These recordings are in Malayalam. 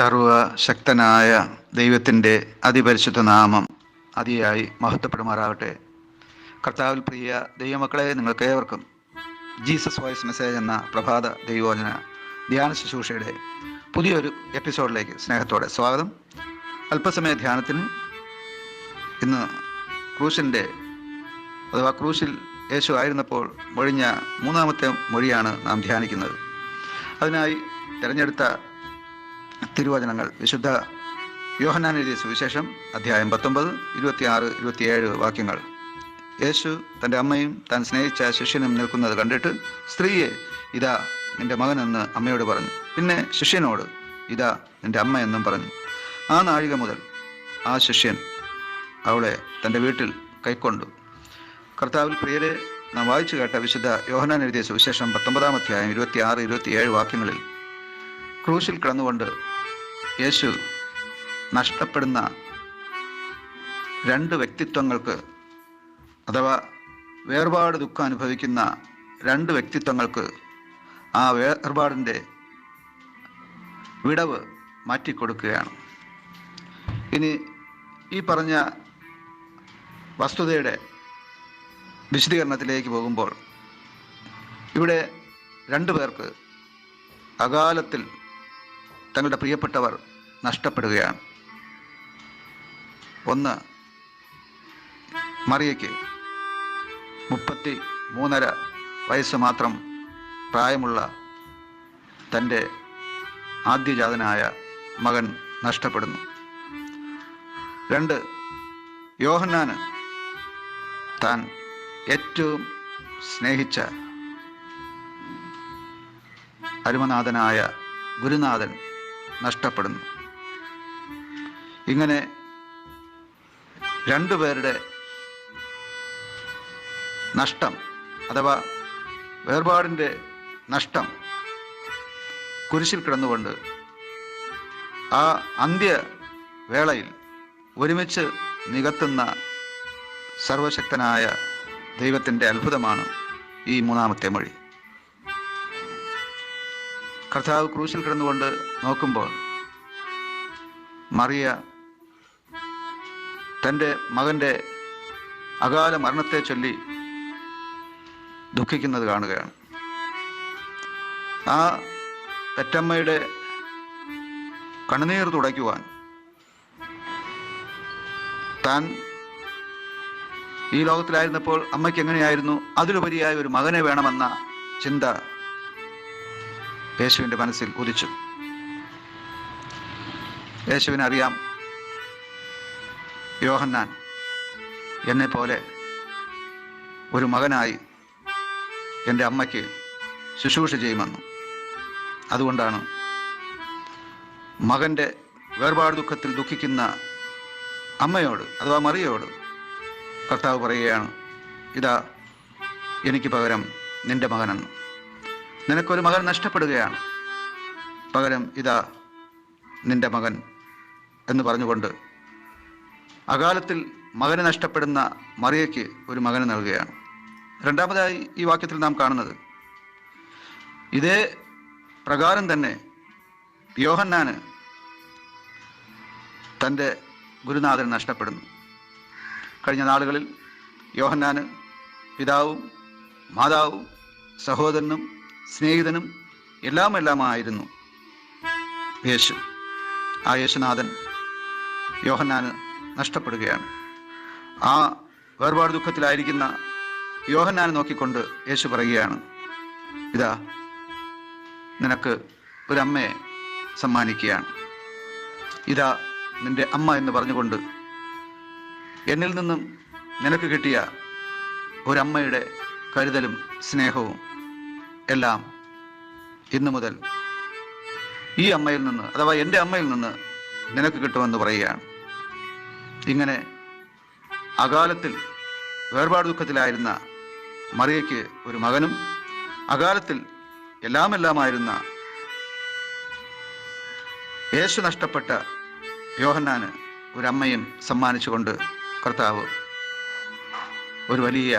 സർവശക്തനായ ദൈവത്തിൻ്റെ അതിപരിശുദ്ധ നാമം അതിയായി മഹത്വപ്പെടുമാറാകട്ടെ. കർത്താവിൽ പ്രിയ ദൈവമക്കളെ, നിങ്ങൾക്ക് ഏവർക്കും ജീസസ് വോയിസ് മെസ്സേജ് എന്ന പ്രഭാത ദൈവവചന ധ്യാന ശുശ്രൂഷയുടെ പുതിയൊരു എപ്പിസോഡിലേക്ക് സ്നേഹത്തോടെ സ്വാഗതം. അല്പസമയ ധ്യാനത്തിന് ഇന്ന് ക്രൂശിൽ യേശു ആയിരുന്നപ്പോൾ മൊഴിഞ്ഞ മൂന്നാമത്തെ മൊഴിയാണ് നാം ധ്യാനിക്കുന്നത്. അതിനായി തിരഞ്ഞെടുത്ത തിരുവചനങ്ങൾ വിശുദ്ധ യോഹന്നാൻ എഴുതിയ സുവിശേഷം അധ്യായം 19, 26, 27 വാക്യങ്ങൾ. യേശു തൻ്റെ അമ്മയും താൻ സ്നേഹിച്ച ശിഷ്യനും നിൽക്കുന്നത് കണ്ടിട്ട്, സ്ത്രീയെ, ഇതാ നിന്റെ മകനെന്ന് അമ്മയോട് പറഞ്ഞു. പിന്നെ ശിഷ്യനോട്, ഇതാ നിന്റെ അമ്മ എന്നും പറഞ്ഞു. ആ നാഴിക മുതൽ ആ ശിഷ്യൻ അവളെ തൻ്റെ വീട്ടിൽ കൈക്കൊണ്ടു. കർത്താവിൽ പ്രിയരെ, നാം വായിച്ചു കേട്ട വിശുദ്ധ യോഹന്നാൻ എഴുതിയ സുവിശേഷം 19 അധ്യായം 26, 27 വാക്യങ്ങളിൽ ക്രൂശിൽ കിടന്നുകൊണ്ട് യേശു നഷ്ടപ്പെടുന്ന രണ്ട് വ്യക്തിത്വങ്ങൾക്ക്, അഥവാ വേർപാട് ദുഃഖം അനുഭവിക്കുന്ന രണ്ട് വ്യക്തിത്വങ്ങൾക്ക് ആ വേർപാടിൻ്റെ വിടവ് മാറ്റിക്കൊടുക്കുകയാണ്. ഇനി ഈ പറഞ്ഞ വസ്തുതയുടെ വിശദീകരണത്തിലേക്ക് പോകുമ്പോൾ, ഇവിടെ രണ്ടു പേർക്ക് അകാലത്തിൽ തങ്ങളുടെ പ്രിയപ്പെട്ടവർ നഷ്ടപ്പെടുകയാണ്. ഒന്ന്, മറിയയ്ക്ക് 33.5 വയസ്സ് മാത്രം പ്രായമുള്ള തൻ്റെ ആദ്യജാതനായ മകൻ നഷ്ടപ്പെടുന്നു. 2, യോഹന്നാന് താൻ ഏറ്റവും സ്നേഹിച്ച അരുമനാഥനായ ഗുരുനാഥൻ നഷ്ടപ്പെടുന്നു. ഇങ്ങനെ രണ്ടുപേരുടെ നഷ്ടം, അഥവാ വേർപാടിൻ്റെ നഷ്ടം കുരിശിൽ കിടന്നുകൊണ്ട് ആ അന്ത്യവേളയിൽ ഒരുമിച്ച് നികത്തുന്ന സർവശക്തനായ ദൈവത്തിൻ്റെ അത്ഭുതമാണ് ഈ മൂന്നാമത്തെ മൊഴി. കർത്താവ് ക്രൂശിൽ കിടന്നുകൊണ്ട് നോക്കുമ്പോൾ മറിയ തൻ്റെ മകൻ്റെ അകാല മരണത്തെ ചൊല്ലി ദുഃഖിക്കുന്നത് കാണുകയാണ്. ആ പെറ്റമ്മയുടെ കണ്ണുനീർ തുടയ്ക്കുവാൻ താൻ ഈ ലോകത്തിലായിരുന്നപ്പോൾ അമ്മയ്ക്ക് എങ്ങനെയായിരുന്നു, അതിലുപരിയായ ഒരു മകനെ വേണമെന്ന ചിന്ത യേശുവിൻ്റെ മനസ്സിൽ ഉദിച്ചു. യേശുവിനറിയാം, യോഹന്നാൻ എന്നെപ്പോലെ ഒരു മകനായി എൻ്റെ അമ്മയ്ക്ക് ശുശ്രൂഷ ചെയ്യുമെന്ന്. അതുകൊണ്ടാണ് മകൻ്റെ വേർപാട് ദുഃഖത്തിൽ ദുഃഖിക്കുന്ന അമ്മയോട്, അഥവാ മറിയയോട് കർത്താവ് പറയുകയാണ്, ഇതാ എനിക്ക് പകരം നിന്റെ മകനെന്ന്. നിനക്കൊരു മകൻ നഷ്ടപ്പെടുകയാണ്, പകരം ഇതാ നിന്റെ മകൻ എന്ന് പറഞ്ഞുകൊണ്ട് അകാലത്തിൽ മകന് നഷ്ടപ്പെടുന്ന മറിയയ്ക്ക് ഒരു മകന് നൽകുകയാണ്. രണ്ടാമതായി ഈ വാക്യത്തിൽ നാം കാണുന്നത്, ഇതേ പ്രകാരം തന്നെ യോഹന്നാന് തൻ്റെ ഗുരുനാഥൻ നഷ്ടപ്പെടുന്നു. കഴിഞ്ഞ നാളുകളിൽ യോഹന്നാന് പിതാവും മാതാവും സഹോദരനും സ്നേഹിതനും എല്ലാമായിരുന്നു യേശു. ആ യേശുനാഥൻ യോഹന്നാന് നഷ്ടപ്പെടുകയാണ്. ആ വേർപാട് ദുഃഖത്തിലായിരിക്കുന്ന യോഹന്നാനെ നോക്കിക്കൊണ്ട് യേശു പറയുകയാണ്, ഇതാ നിനക്ക് ഒരമ്മയെ സമ്മാനിക്കുകയാണ്, ഇതാ നിന്റെ അമ്മ എന്ന് പറഞ്ഞുകൊണ്ട് എന്നിൽ നിന്നും നിനക്ക് കിട്ടിയ ഒരമ്മയുടെ കരുതലും സ്നേഹവും എല്ലാം ഇന്നു മുതൽ ഈ അമ്മയിൽ നിന്ന്, അഥവാ എൻ്റെ അമ്മയിൽ നിന്ന് നിനക്ക് കിട്ടുമെന്ന് പറയുകയാണ്. ഇങ്ങനെ അകാലത്തിൽ വേർപാട് ദുഃഖത്തിലായിരുന്ന മറിയയ്ക്ക് ഒരു മകനും, അകാലത്തിൽ എല്ലാമായിരുന്ന യേശു നഷ്ടപ്പെട്ട യോഹന്നാന് ഒരമ്മയും സമ്മാനിച്ചുകൊണ്ട് കർത്താവ് ഒരു വലിയ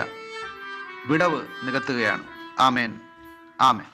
വിടവ് നികത്തുകയാണ്. ആമേൻ, ആമേൻ.